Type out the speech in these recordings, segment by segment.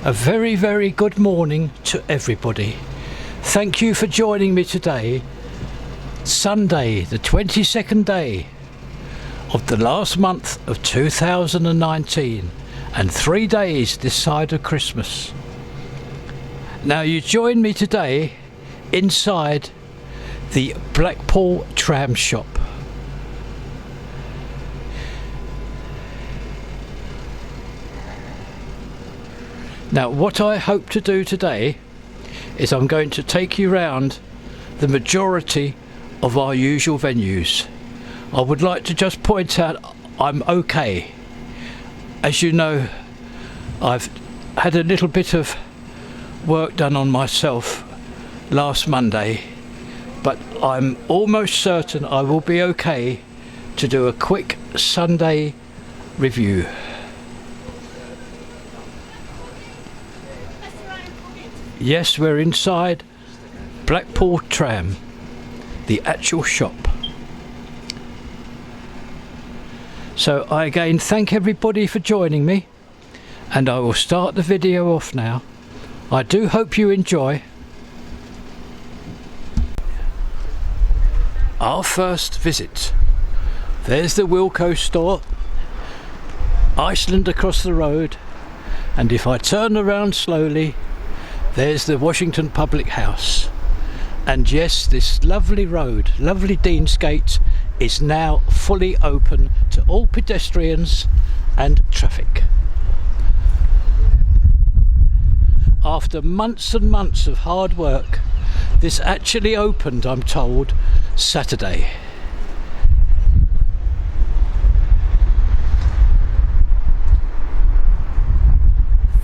A very, very good morning to everybody. Thank you for joining me today, Sunday, the 22nd day of the last month of 2019, and 3 days this side of Christmas. Now you join me today inside the Blackpool tram shop. Now what I hope to do today is I'm going to take you round the majority of our usual venues. I would like to just point out I'm okay. As you know, I've had a little bit of work done on myself last Monday, but I'm almost certain I will be okay to do a quick Sunday review. Yes, we're inside Blackpool tram, the actual shop. So I again thank everybody for joining me, and I will start the video off now. I do hope you enjoy. Our first visit. There's the Wilko store, Iceland across the road, and if I turn around slowly, there's the Washington Public House. And yes, this lovely road, lovely Deansgate, is now fully open to all pedestrians and traffic. After months and months of hard work, this actually opened, I'm told, Saturday.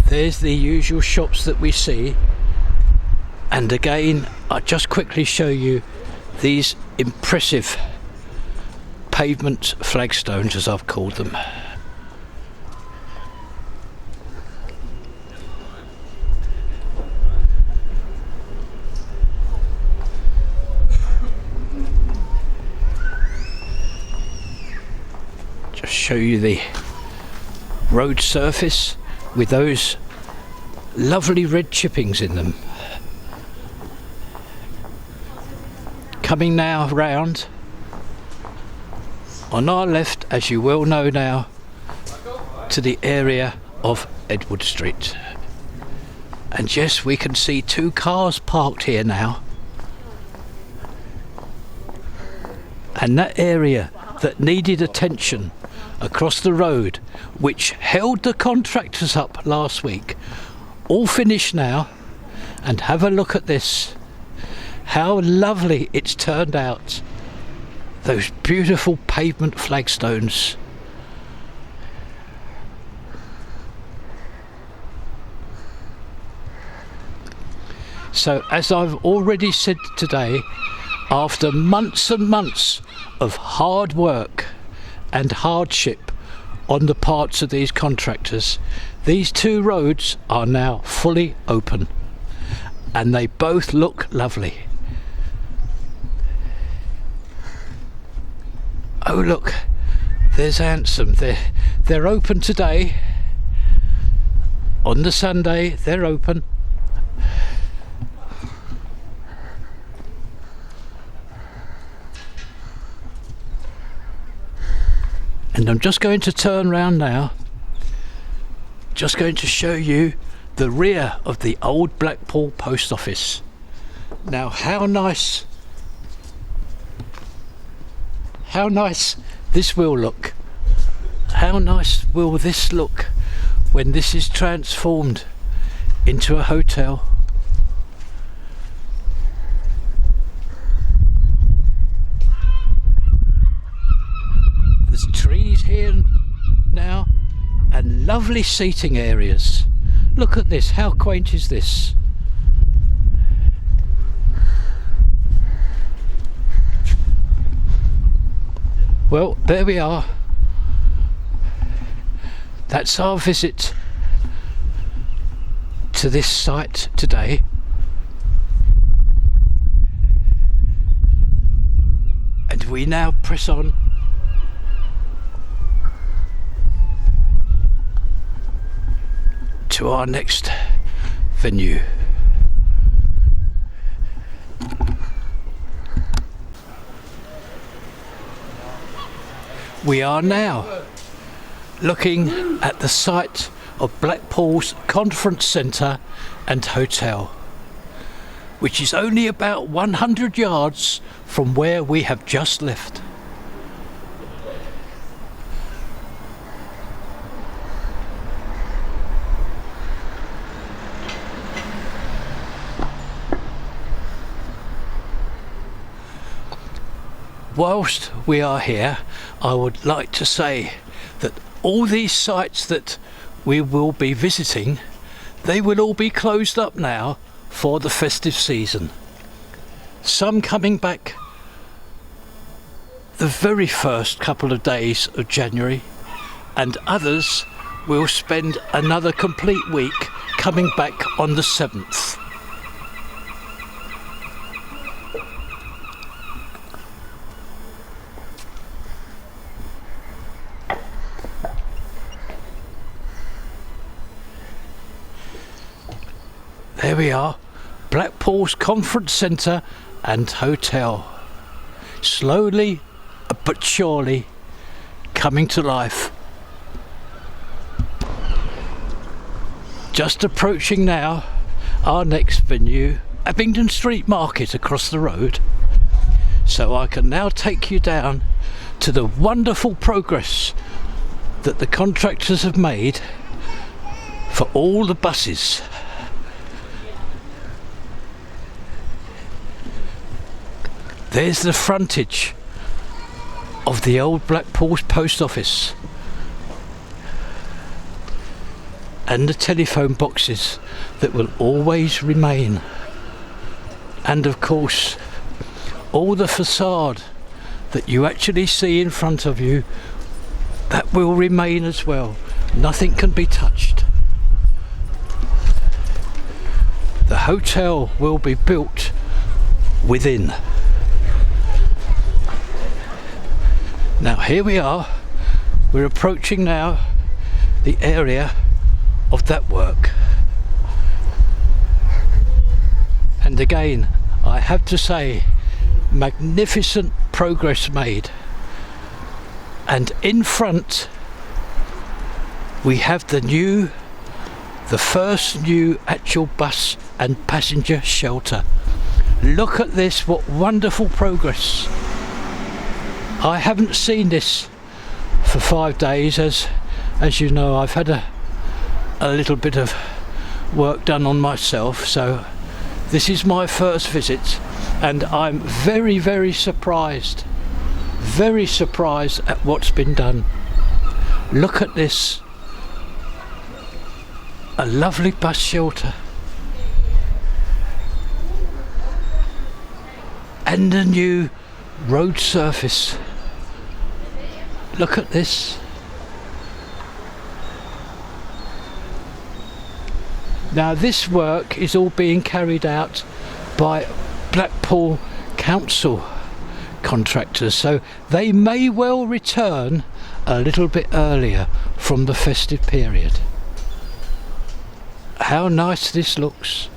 There's the usual shops that we see, and again I'll just quickly show you these impressive pavement flagstones, as I've called them. Just show you the road surface with those lovely red chippings in them. Coming now round on our left, as you well know now, to the area of Edward Street. And yes, we can see 2 cars parked here now. And that area that needed attention across the road, which held the contractors up last week, all finished now. And have a look at this, how lovely it's turned out. Those beautiful pavement flagstones. So as I've already said today, after months and months of hard work and hardship on the parts of these contractors, these 2 roads are now fully open, and they both look lovely. Oh look, there's Handsome. They're open today. On the Sunday they're open. And I'm just going to turn round now, just going to show you the rear of the old Blackpool post office. Now how nice this will look. How nice will this look when this is transformed into a hotel. There's trees here now and lovely seating areas. Look at this, how quaint is this? Well, there we are. That's our visit to this site today. And we now press on to our next venue. We are now looking at the site of Blackpool's Conference Centre and Hotel, which is only about 100 yards from where we have just left. Whilst we are here, I would like to say that all these sites that we will be visiting, they will all be closed up now for the festive season. Some coming back the very first couple of days of January, and others will spend another complete week coming back on the 7th. There we are, Blackpool's Conference Centre and Hotel. Slowly but surely coming to life. Just approaching now our next venue, Abingdon Street Market across the road. So I can now take you down to the wonderful progress that the contractors have made for all the buses. There's the frontage of the old Blackpool's post office and the telephone boxes that will always remain, and of course all the facade that you actually see in front of you, that will remain as well. Nothing can be touched. The hotel will be built within. Now here we are, we're approaching now the area of that work, and again I have to say, magnificent progress made. And in front we have the first new actual bus and passenger shelter. Look at this, what wonderful progress. I haven't seen this for 5 days, as you know. I've had a little bit of work done on myself, so this is my first visit, and I'm very, very surprised at what's been done. Look at this, a lovely bus shelter and a new road surface. Look at this. Now this work is all being carried out by Blackpool Council contractors, so they may well return a little bit earlier from the festive period. How nice this looks.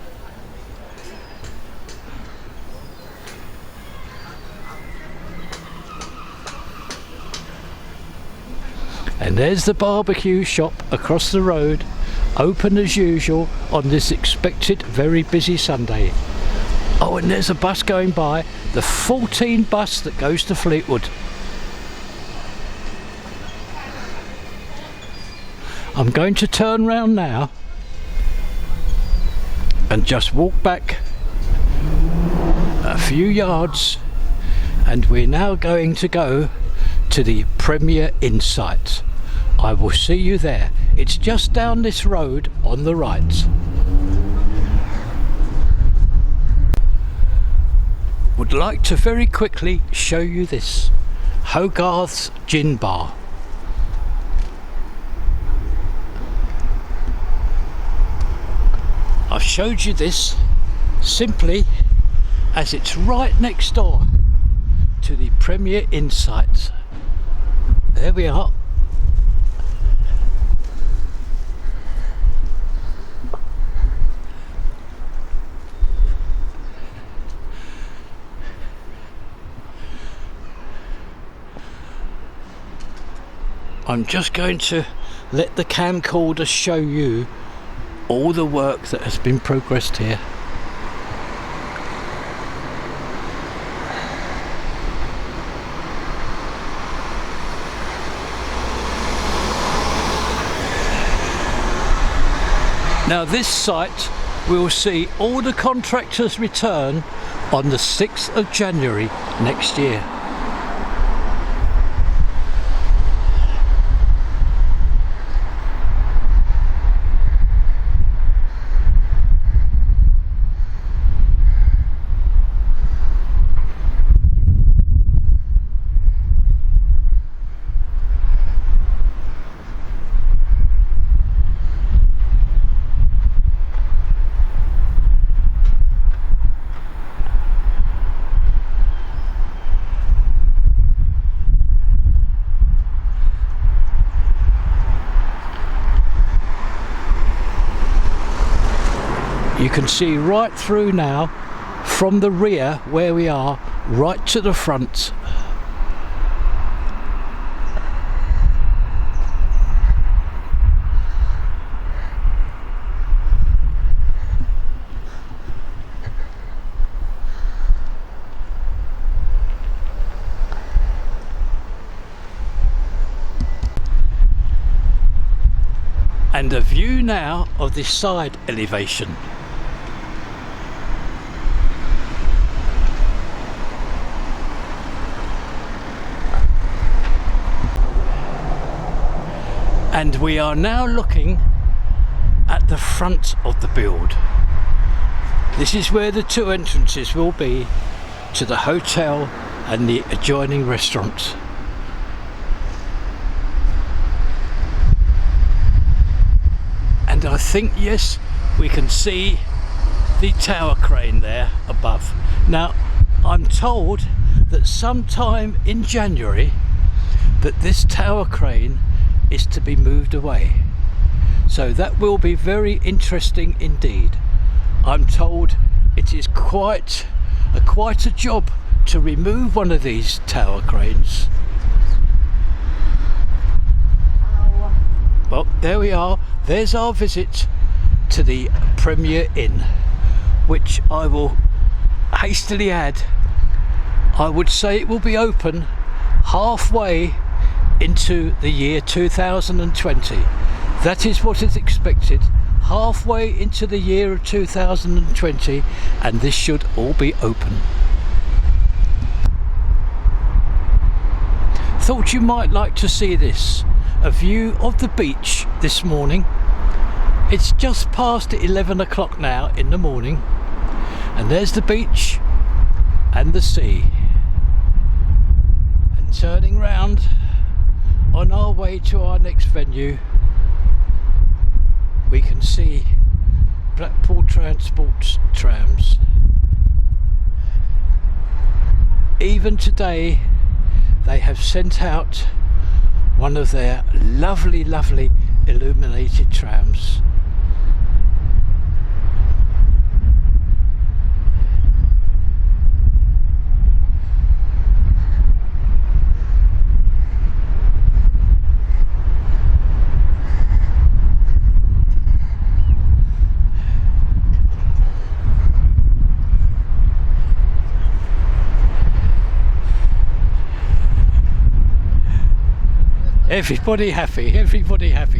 And there's the barbecue shop across the road, open as usual on this expected very busy Sunday. Oh, and there's a bus going by, the 14 bus that goes to Fleetwood. I'm going to turn round now and just walk back a few yards, and we're now going to go to the Premier Insight. I will see you there. It's just down this road on the right. Would like to very quickly show you this, Hogarth's Gin Bar. I've showed you this simply as it's right next door to the Premier Insight. There we are. I'm just going to let the camcorder show you all the work that has been progressed here. Now this site will see all the contractors return on the 6th of January next year. You can see right through now, from the rear where we are, right to the front. And a view now of this side elevation. And we are now looking at the front of the build. This is where the two entrances will be to the hotel and the adjoining restaurant. And I think, yes, we can see the tower crane there above. Now, I'm told that sometime in January that this tower crane is to be moved away, so that will be very interesting indeed. I'm told it is quite a job to remove one of these tower cranes. Well, there we are. There's our visit to the Premier Inn, which I will hastily add, I would say it will be open halfway into the year 2020. That is what is expected, halfway into the year of 2020, and this should all be open. Thought you might like to see this, a view of the beach this morning. It's just past 11 o'clock now in the morning, and there's the beach and the sea. And turning round on our way to our next venue, we can see Blackpool Transport trams. Even today they have sent out one of their lovely illuminated trams. Everybody happy,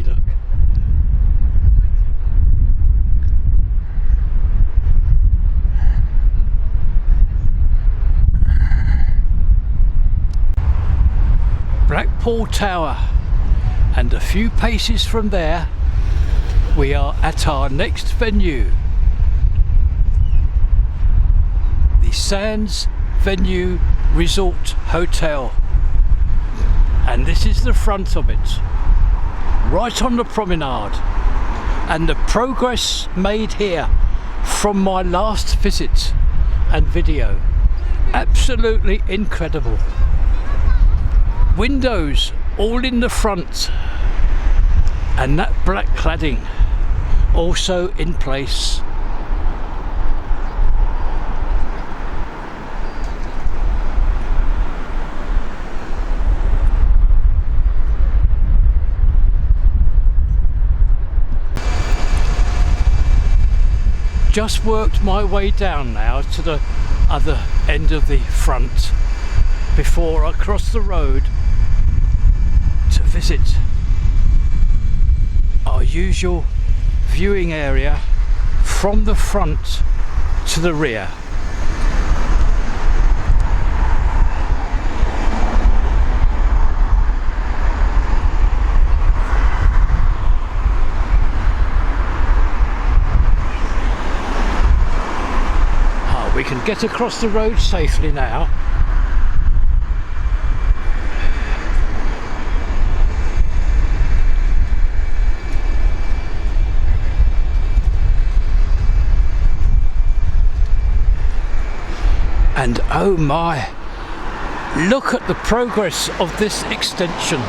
look. Blackpool Tower, and a few paces from there we are at our next venue, the Sands Venue Resort Hotel. And this is the front of it, right on the promenade, and the progress made here from my last visit and video, absolutely incredible. Windows all in the front, and that black cladding also in place. just worked my way down now to the other end of the front before I cross the road to visit our usual viewing area from the front to the rear. We can get across the road safely now. And oh my, look at the progress of this extension.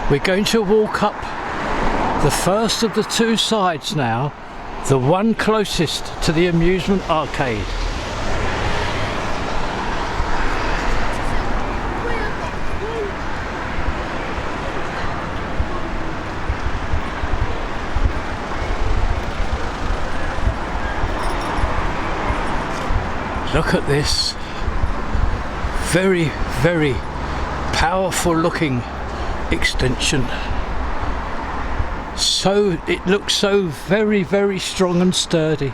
We're going to walk up the first of the two sides now, the one closest to the amusement arcade. Look at this very, very powerful looking extension. So it looks so very, very strong and sturdy.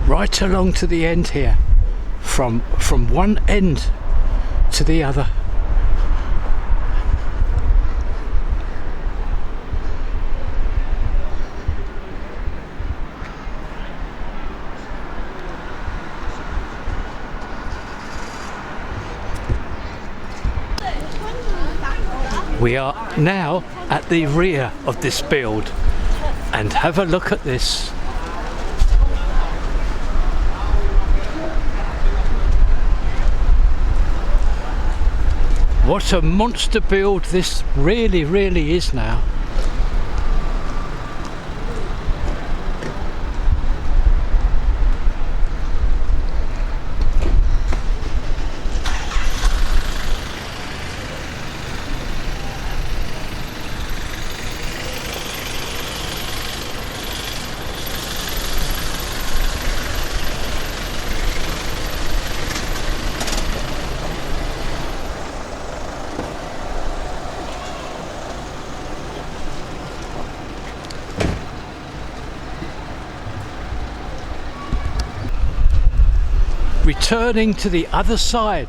Right along to the end here, from one end to the other. We are now at the rear of this build, and have a look at this. What a monster build this really, really is now. Returning to the other side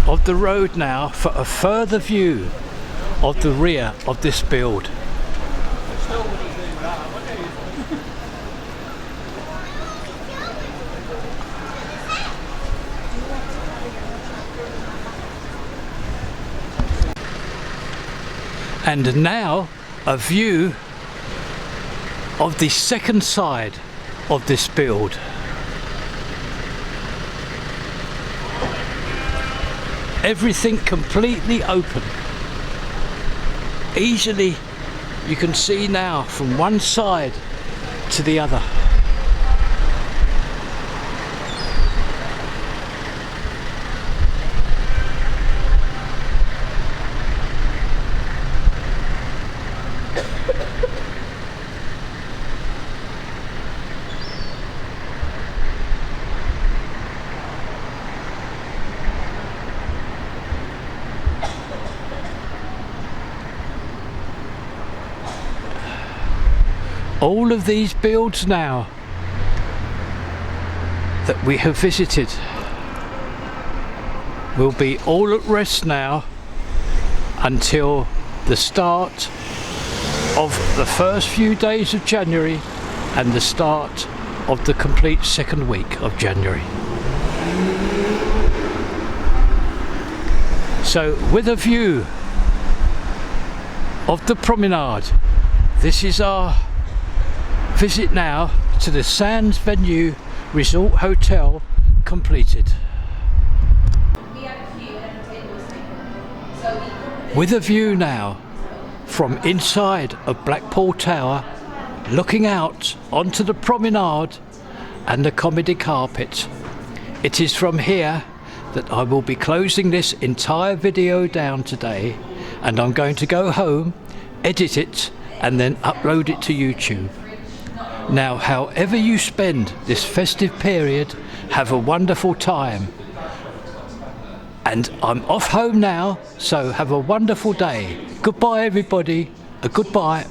of the road now for a further view of the rear of this build. And now a view of the second side of this build. Everything completely open. Easily you can see now from one side to the other. All of these builds now that we have visited will be all at rest now until the start of the first few days of January and the start of the complete second week of January. So with a view of the Promenade. This is our visit now to the Sands Venue Resort Hotel completed. With a view now from inside of Blackpool Tower, looking out onto the Promenade and the comedy carpet. It is from here that I will be closing this entire video down today, and I'm going to go home, edit it and then upload it to YouTube. Now, however you spend this festive period, have a wonderful time. And I'm off home now, so have a wonderful day. Goodbye everybody, a goodbye.